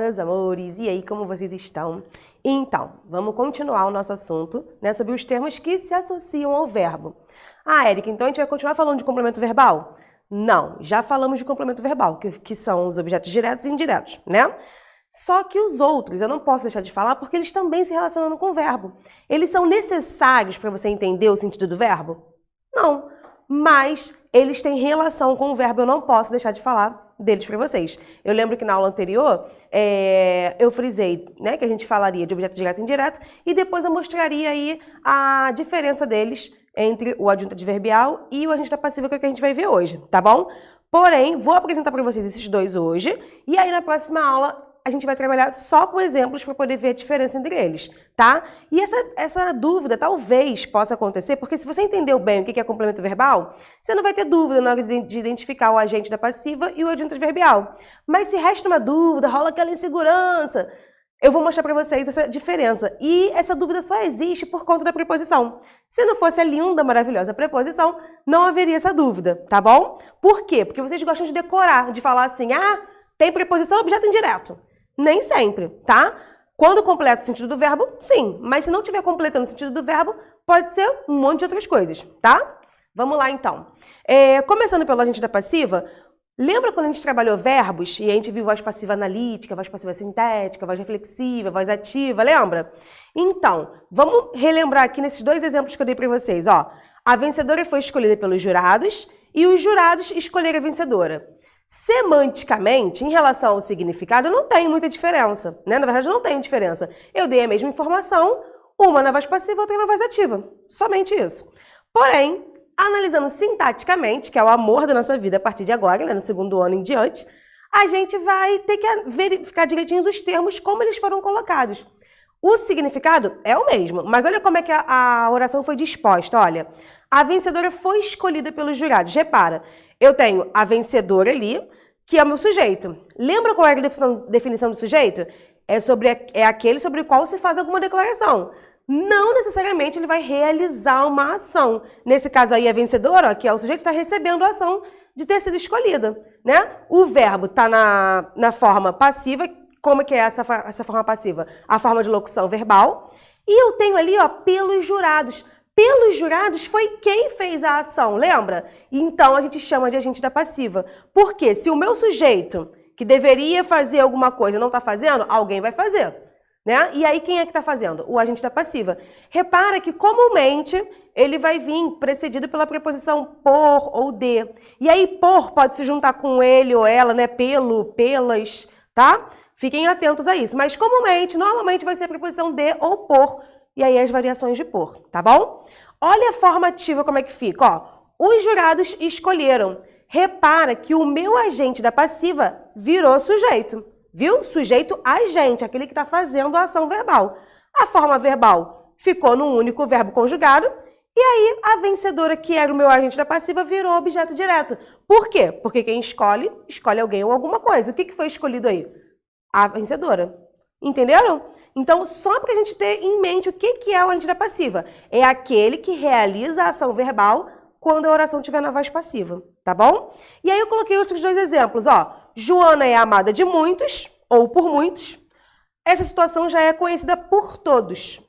meus amores! E aí, como vocês estão? Então, vamos continuar o nosso assunto, né, sobre os termos que se associam ao verbo. Ah, Érica, então a gente vai continuar falando de complemento verbal? Não, já falamos de complemento verbal, que são os objetos diretos e indiretos, né? Só que os outros eu não posso deixar de falar porque eles também se relacionam com o verbo. Eles são necessários para você entender o sentido do verbo? Não, mas eles têm relação com o verbo, eu não posso deixar de falar deles para vocês. Eu lembro que na aula anterior eu frisei, né, que a gente falaria de objeto direto e indireto e depois eu mostraria aí a diferença deles entre o adjunto adverbial e o agente da passiva, que é o que a gente vai ver hoje, tá bom? Porém, vou apresentar para vocês esses dois hoje e aí na próxima aula a gente vai trabalhar só com exemplos para poder ver a diferença entre eles, tá? E essa dúvida talvez possa acontecer, porque se você entendeu bem o que é complemento verbal, você não vai ter dúvida na hora de identificar o agente da passiva e o adjunto adverbial. Mas se resta uma dúvida, rola aquela insegurança, eu vou mostrar para vocês essa diferença. E essa dúvida só existe por conta da preposição. Se não fosse a linda, maravilhosa preposição, não haveria essa dúvida, tá bom? Por quê? Porque vocês gostam de decorar, de falar assim, ah, tem preposição, objeto indireto. Nem sempre, tá? Quando completa o sentido do verbo, sim. Mas se não estiver completando o sentido do verbo, pode ser um monte de outras coisas, tá? Vamos lá, então. Começando pelo agente da passiva, lembra quando a gente trabalhou verbos e a gente viu voz passiva analítica, voz passiva sintética, voz reflexiva, voz ativa, lembra? Então, vamos relembrar aqui nesses dois exemplos que eu dei para vocês, ó. A vencedora foi escolhida pelos jurados e os jurados escolheram a vencedora. Semanticamente, em relação ao significado, não tem muita diferença, né? Na verdade, não tem diferença. Eu dei a mesma informação, uma na voz passiva, outra na voz ativa. Somente isso. Porém, analisando sintaticamente, que é o amor da nossa vida a partir de agora, né, no segundo ano em diante, a gente vai ter que verificar direitinho os termos, como eles foram colocados. O significado é o mesmo, mas olha como é que a oração foi disposta. Olha, a vencedora foi escolhida pelos jurados. Repara, eu tenho a vencedora ali, que é o meu sujeito. Lembra qual é a definição do sujeito? É aquele sobre o qual se faz alguma declaração. Não necessariamente ele vai realizar uma ação. Nesse caso aí, a vencedora, ó, que é o sujeito, está recebendo a ação de ter sido escolhida, né? O verbo está na forma passiva. Como que é essa forma passiva? A forma de locução verbal. E eu tenho ali, ó, pelos jurados. Pelos jurados foi quem fez a ação, lembra? Então, a gente chama de agente da passiva. Porque se o meu sujeito, que deveria fazer alguma coisa, não está fazendo, alguém vai fazer, né? E aí, quem é que está fazendo? O agente da passiva. Repara que, comumente, ele vai vir precedido pela preposição por ou de. E aí, por pode se juntar com ele ou ela, né? Pelo, pelas, tá? Fiquem atentos a isso. Mas, comumente, normalmente vai ser a preposição de ou por. E aí as variações de por, tá bom? Olha a forma ativa como é que fica, ó. Os jurados escolheram. Repara que o meu agente da passiva virou sujeito, viu? Sujeito agente, aquele que está fazendo a ação verbal. A forma verbal ficou num único verbo conjugado e aí a vencedora, que era o meu agente da passiva, virou objeto direto. Por quê? Porque quem escolhe alguém ou alguma coisa. O que foi escolhido aí? A vencedora. Entenderam? Então, só para a gente ter em mente o que é o agente da passiva. É aquele que realiza a ação verbal quando a oração estiver na voz passiva, tá bom? E aí eu coloquei outros dois exemplos, ó. Joana é amada de muitos, ou por muitos. Essa situação já é conhecida por todos,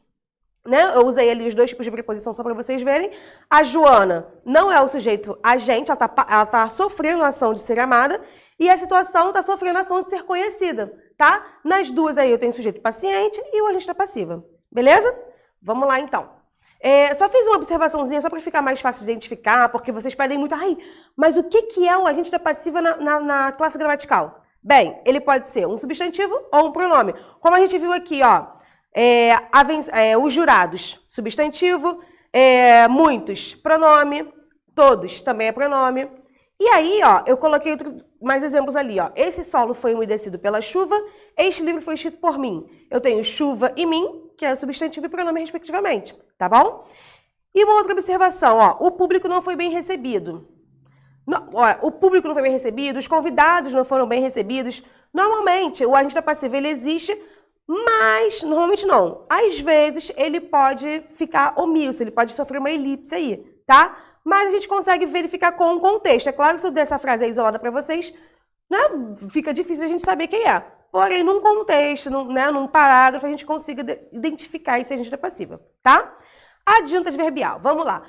né? Eu usei ali os dois tipos de preposição só para vocês verem. A Joana não é o sujeito agente, ela tá sofrendo a ação de ser amada, e a situação está sofrendo a ação de ser conhecida. Tá? Nas duas aí eu tenho o sujeito paciente e o agente da passiva. Beleza? Vamos lá, então. Só fiz uma observaçãozinha só para ficar mais fácil de identificar, porque vocês pedem muito, ai, mas o que é o agente da passiva na classe gramatical? Bem, ele pode ser um substantivo ou um pronome. Como a gente viu aqui, ó, os jurados, substantivo, muitos, pronome, todos também é pronome. E aí, ó, eu coloquei mais exemplos ali, ó. Esse solo foi umedecido pela chuva, este livro foi escrito por mim. Eu tenho chuva e mim, que é substantivo e pronome respectivamente, tá bom? E uma outra observação, ó, o público não foi bem recebido. O público não foi bem recebido, os convidados não foram bem recebidos. Normalmente, o agente da passiva, ele existe, mas normalmente não. Às vezes, ele pode ficar omisso, ele pode sofrer uma elipse aí, tá? Mas a gente consegue verificar com o contexto. É claro que se eu der essa frase aí isolada para vocês, né, fica difícil a gente saber quem é. porém num contexto, num parágrafo, a gente consiga identificar se a gente é passiva, tá? Adjunto adverbial, vamos lá.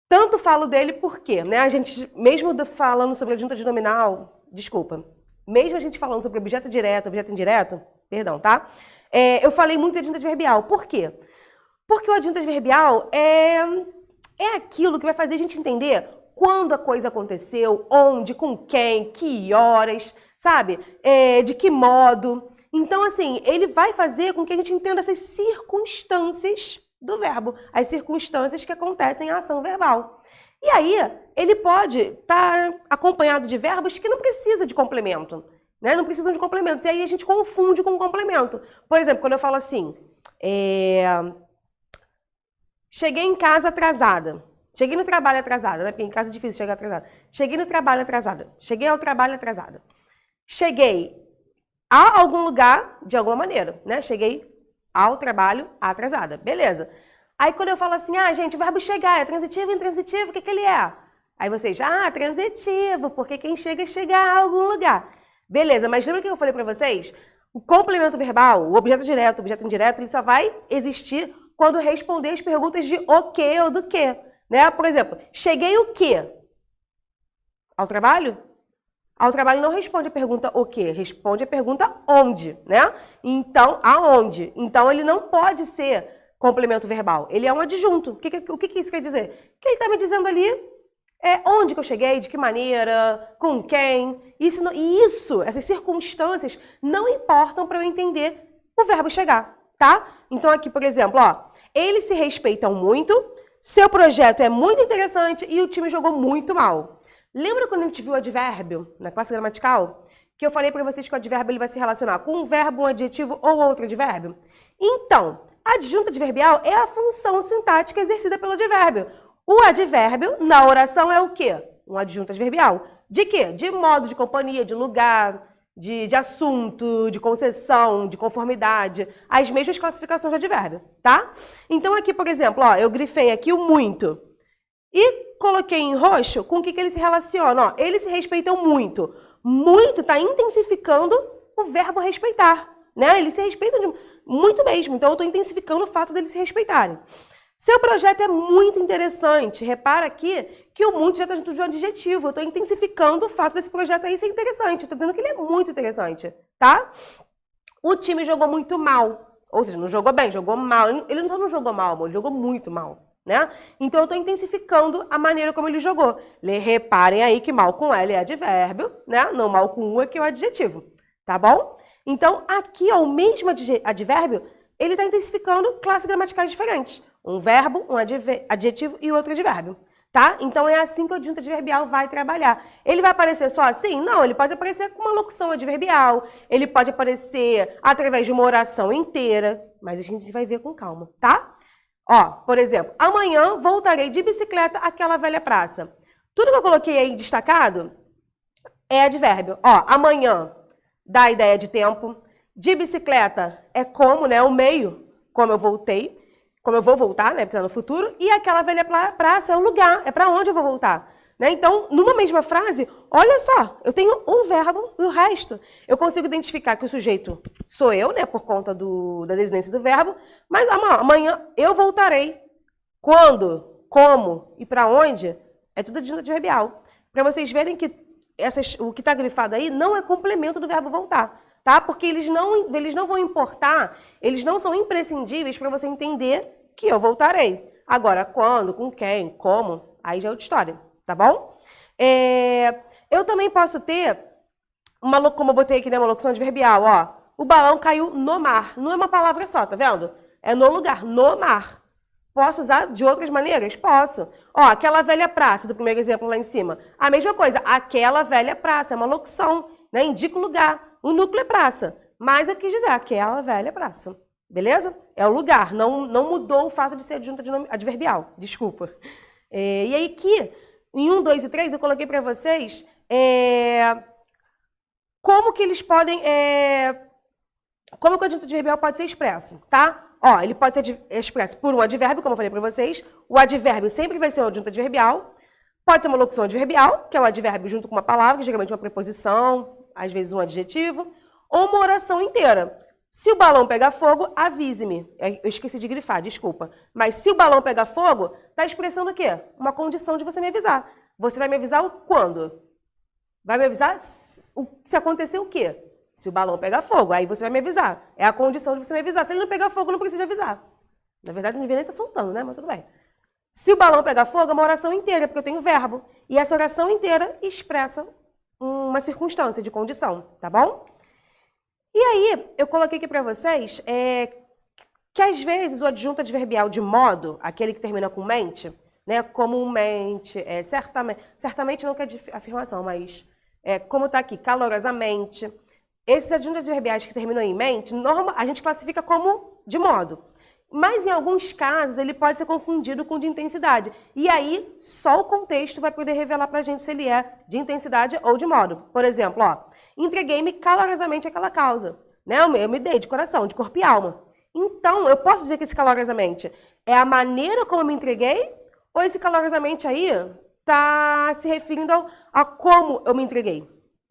Tanto falo dele porque, né, a gente, mesmo falando sobre adjunto adnominal, mesmo a gente falando sobre objeto direto, objeto indireto, perdão, tá? Eu falei muito de adjunto adverbial. Por quê? Porque o adjunto adverbial é aquilo que vai fazer a gente entender quando a coisa aconteceu, onde, com quem, que horas, sabe? De que modo. Então, assim, ele vai fazer com que a gente entenda essas circunstâncias do verbo, as circunstâncias que acontecem em ação verbal. E aí, ele pode estar acompanhado de verbos que não precisam de complemento, né? Não precisam de complementos. E aí a gente confunde com complemento. Por exemplo, quando eu falo assim, cheguei em casa atrasada. Cheguei no trabalho atrasada, né? Porque em casa é difícil chegar atrasada. Cheguei no trabalho atrasada. Cheguei ao trabalho atrasada. Cheguei a algum lugar de alguma maneira, né? Cheguei ao trabalho atrasada. Beleza. Aí quando eu falo assim, gente, o verbo chegar é transitivo e intransitivo, o que ele é? Aí vocês, transitivo, porque quem chega a algum lugar. Beleza, mas lembra que eu falei pra vocês? O complemento verbal, o objeto direto, o objeto indireto, ele só vai existir quando responder as perguntas de o que ou do que, né? Por exemplo, cheguei o quê? Ao trabalho? Ao trabalho não responde a pergunta o quê? Responde a pergunta onde, né? Então, aonde? Então, ele não pode ser complemento verbal. Ele é um adjunto. O que isso quer dizer? Que ele está me dizendo ali onde que eu cheguei, de que maneira, com quem. Essas circunstâncias não importam para eu entender o verbo chegar, tá? Então, aqui, por exemplo, eles se respeitam muito, seu projeto é muito interessante e o time jogou muito mal. Lembra quando a gente viu o advérbio na classe gramatical? Que eu falei para vocês que o advérbio ele vai se relacionar com um verbo, um adjetivo ou outro advérbio? Então, adjunto adverbial é a função sintática exercida pelo advérbio. O advérbio, na oração, é o quê? Um adjunto adverbial. De quê? De modo, de companhia, de lugar, de assunto, de concessão, de conformidade. As mesmas classificações de advérbio, tá? Então, aqui, por exemplo, eu grifei aqui o muito. E coloquei em roxo com o que ele se relaciona. Eles se respeitam muito. Muito está intensificando o verbo respeitar, né? Eles se respeitam muito mesmo. Então, eu estou intensificando o fato deles se respeitarem. Seu projeto é muito interessante. Repara aqui que o muito já está junto de um adjetivo. Eu estou intensificando o fato desse projeto aí ser interessante. Eu estou dizendo que ele é muito interessante, tá? O time jogou muito mal. Ou seja, não jogou bem, jogou mal. Ele só não jogou mal, amor, ele jogou muito mal. Né? Então, eu estou intensificando a maneira como ele jogou. Reparem aí que mal com L é advérbio, né? Não mal com U é que é o adjetivo, tá bom? Então, aqui, o mesmo advérbio, ele está intensificando classes gramaticais diferentes. Um verbo, um adjetivo e outro advérbio, tá? Então, é assim que o adjunto adverbial vai trabalhar. Ele vai aparecer só assim? Não, ele pode aparecer com uma locução adverbial, ele pode aparecer através de uma oração inteira, mas a gente vai ver com calma, tá? Por exemplo, amanhã voltarei de bicicleta àquela velha praça. Tudo que eu coloquei aí destacado é advérbio. Amanhã dá a ideia de tempo. De bicicleta é como, né? O meio, como eu voltei. Como eu vou voltar, né? Porque é no futuro. E aquela velha praça é o lugar, é para onde eu vou voltar. Né? Então, numa mesma frase, olha só, eu tenho um verbo e o resto. Eu consigo identificar que o sujeito sou eu, né, por conta da desinência do verbo, mas amanhã eu voltarei. Quando, como e para onde, é tudo adjunto adverbial. Para vocês verem que o que está grifado aí não é complemento do verbo voltar, tá? Porque eles não vão importar, eles não são imprescindíveis para você entender que eu voltarei. Agora, quando, com quem, como, aí já é outra história. Tá bom? Eu também posso ter, como eu botei aqui, né, uma locução adverbial, o balão caiu no mar. Não é uma palavra só, tá vendo? É no lugar, no mar. Posso usar de outras maneiras? Posso. Aquela velha praça, do primeiro exemplo lá em cima. A mesma coisa, aquela velha praça, é uma locução, né? Indica o lugar. O núcleo é praça. Mas eu quis dizer, aquela velha praça. Beleza? É o lugar, não mudou o fato de ser adjunto adverbial. Desculpa. E aí aqui, em 1, 2 e 3, eu coloquei para vocês como que eles podem... como que o adjunto adverbial pode ser expresso, tá? Ele pode ser expresso por um advérbio, como eu falei para vocês. O advérbio sempre vai ser um adjunto adverbial. Pode ser uma locução adverbial, que é o advérbio junto com uma palavra, geralmente uma preposição, às vezes um adjetivo. ou uma oração inteira. Se o balão pegar fogo, avise-me. Eu esqueci de grifar, desculpa. Mas se o balão pegar fogo, está expressando o quê? Uma condição de você me avisar. Você vai me avisar quando? Vai me avisar se acontecer o quê? Se o balão pegar fogo, aí você vai me avisar. É a condição de você me avisar. Se ele não pegar fogo, não precisa avisar. Na verdade, não devia nem estar soltando, né? Mas tudo bem. Se o balão pegar fogo, é uma oração inteira, porque eu tenho verbo. E essa oração inteira expressa uma circunstância de condição, tá bom? E aí, eu coloquei aqui para vocês que às vezes o adjunto adverbial de modo, aquele que termina com mente, né, comumente, certamente não quer afirmação, mas como está aqui, calorosamente, esses adjuntos adverbiais que terminam em mente, a gente classifica como de modo. Mas em alguns casos ele pode ser confundido com de intensidade. E aí, só o contexto vai poder revelar para a gente se ele é de intensidade ou de modo. Por exemplo, ó, entreguei-me calorosamente àquela causa. Né? Eu me dei de coração, de corpo e alma. Então, eu posso dizer que esse calorosamente é a maneira como eu me entreguei? Ou esse calorosamente aí está se referindo a como eu me entreguei?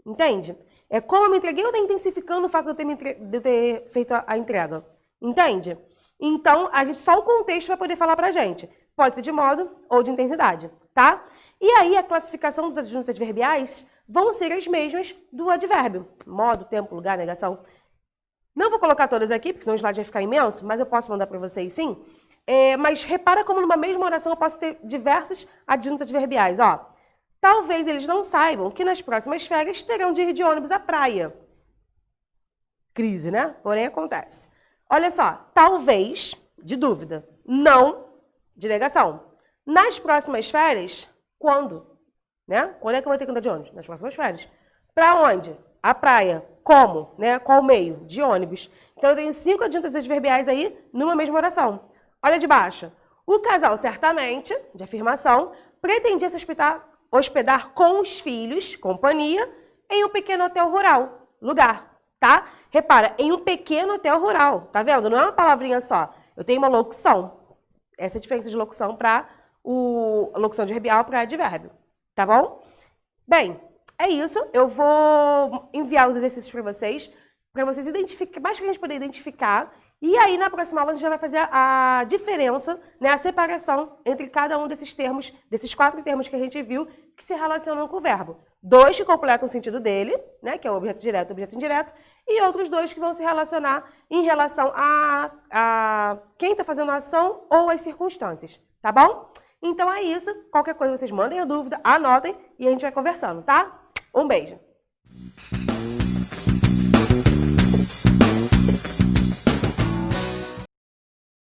Entende? É como eu me entreguei ou está intensificando o fato de eu ter feito a entrega? Entende? Então, só o contexto vai poder falar pra gente. Pode ser de modo ou de intensidade, tá? E aí, a classificação dos adjuntos adverbiais vão ser as mesmas do advérbio. Modo, tempo, lugar, negação. Não vou colocar todas aqui, porque senão o slide vai ficar imenso, mas eu posso mandar para vocês sim. Mas repara como numa mesma oração eu posso ter diversos adjuntos adverbiais. Ó, talvez eles não saibam que nas próximas férias terão de ir de ônibus à praia. Crise, né? Porém, acontece. Olha só, talvez, de dúvida, não, de negação. Nas próximas férias, quando? Né? Quando é que eu vou ter que andar de ônibus? Nas próximas férias. Para onde? A praia. Como? Né? Qual meio? De ônibus. Então, eu tenho 5 adjuntos adverbiais aí numa mesma oração. Olha de baixo. O casal certamente, de afirmação, pretendia se hospedar com os filhos, companhia, em um pequeno hotel rural. Lugar, tá? Repara, em um pequeno hotel rural, tá vendo? Não é uma palavrinha só. Eu tenho uma locução. Essa é a diferença de locução para locução adverbial para advérbio, tá bom? Bem, é isso. Eu vou enviar os exercícios para vocês identificarem, mais para a gente poder identificar. E aí, na próxima aula, a gente já vai fazer a diferença, né, a separação entre cada um desses termos, desses 4 termos que a gente viu, que se relacionam com o verbo. 2 que completam o sentido dele, né, que é o objeto direto e o objeto indireto, e outros 2 que vão se relacionar em relação a quem está fazendo a ação ou as circunstâncias, tá bom? Então é isso. Qualquer coisa vocês mandem a dúvida, anotem e a gente vai conversando, tá? Um beijo!